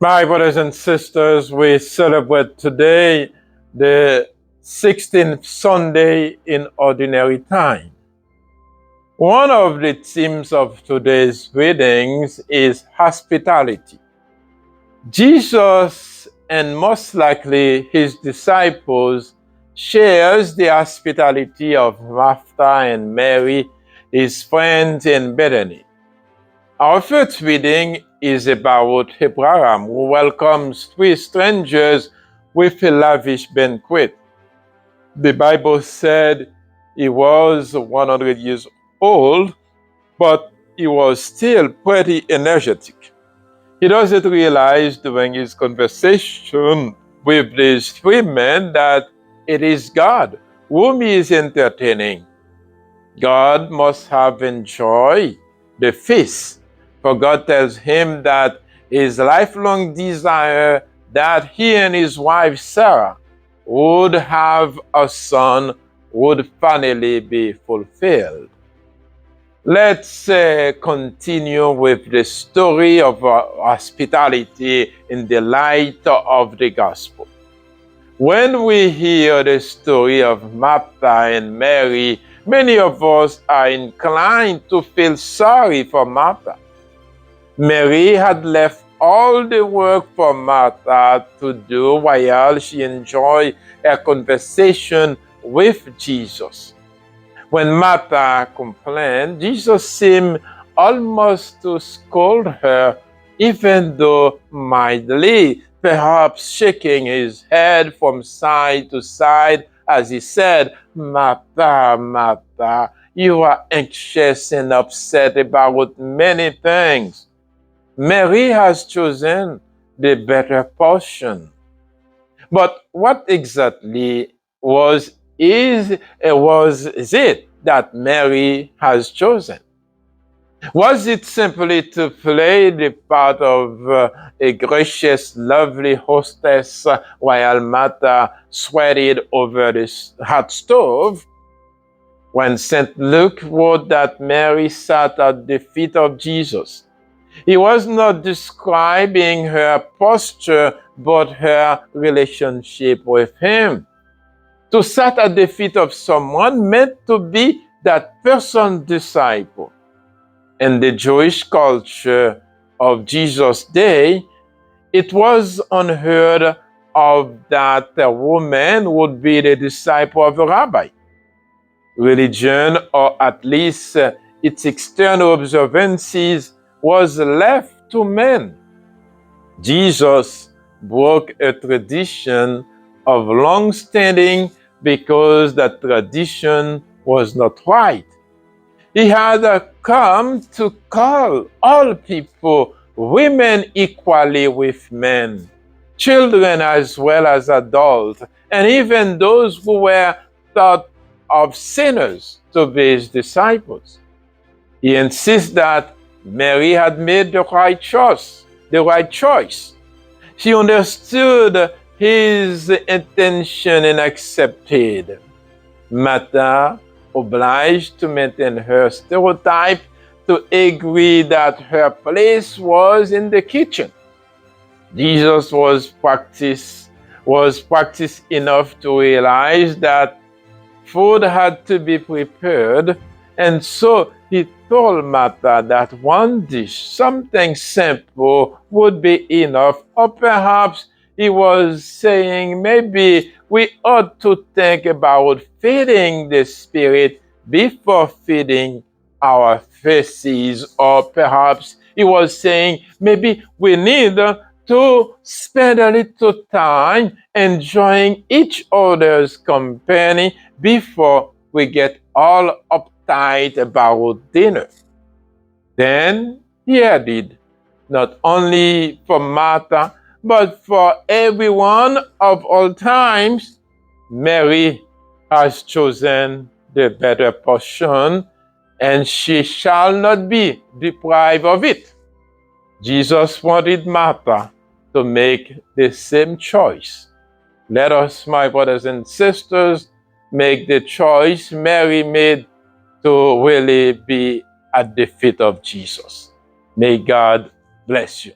My brothers and sisters, we celebrate today the 16th Sunday in Ordinary Time. One of the themes of today's readings is hospitality. Jesus, and most likely his disciples, shares the hospitality of Martha and Mary, his friends in Bethany. Our first reading is about Abraham, who welcomes three strangers with a lavish banquet. The Bible said he was 100 years old, but he was still pretty energetic. He doesn't realize during his conversation with these three men that it is God whom he is entertaining. God must have enjoyed the feast, for God tells him that his lifelong desire that he and his wife Sarah would have a son would finally be fulfilled. Let's continue with the story of hospitality in the light of the gospel. When we hear the story of Martha and Mary, many of us are inclined to feel sorry for Martha. Mary had left all the work for Martha to do while she enjoyed a conversation with Jesus. When Martha complained, Jesus seemed almost to scold her, even though mildly, perhaps shaking his head from side to side as he said, "Martha, Martha, you are anxious and upset about many things. Mary has chosen the better portion." But what exactly was it that Mary has chosen? Was it simply to play the part of a gracious, lovely hostess while Martha sweated over the hot stove? When St. Luke wrote that Mary sat at the feet of Jesus, he was not describing her posture, but her relationship with him. To sit at the feet of someone meant to be that person's disciple. In the Jewish culture of Jesus' day, it was unheard of that a woman would be the disciple of a rabbi. Religion, or at least its external observances, was left to men. Jesus broke a tradition of long standing because that tradition was not right. He had come to call all people, women equally with men, children as well as adults, and even those who were thought of sinners to be his disciples. He insists that Mary had made the right choice. She understood his intention and accepted. Martha, obliged to maintain her stereotype, to agree that her place was in the kitchen. Jesus was practiced enough to realize that food had to be prepared, and so he told Martha that one dish, something simple, would be enough. Or perhaps he was saying maybe we ought to think about feeding the Spirit before feeding our faces. Or perhaps he was saying maybe we need to spend a little time enjoying each other's company before we get all uptight about dinner. Then he added, not only for Martha, but for everyone of all times, Mary has chosen the better portion, and she shall not be deprived of it. Jesus wanted Martha to make the same choice. Let us, my brothers and sisters, make the choice Mary made to really be at the feet of Jesus. May God bless you.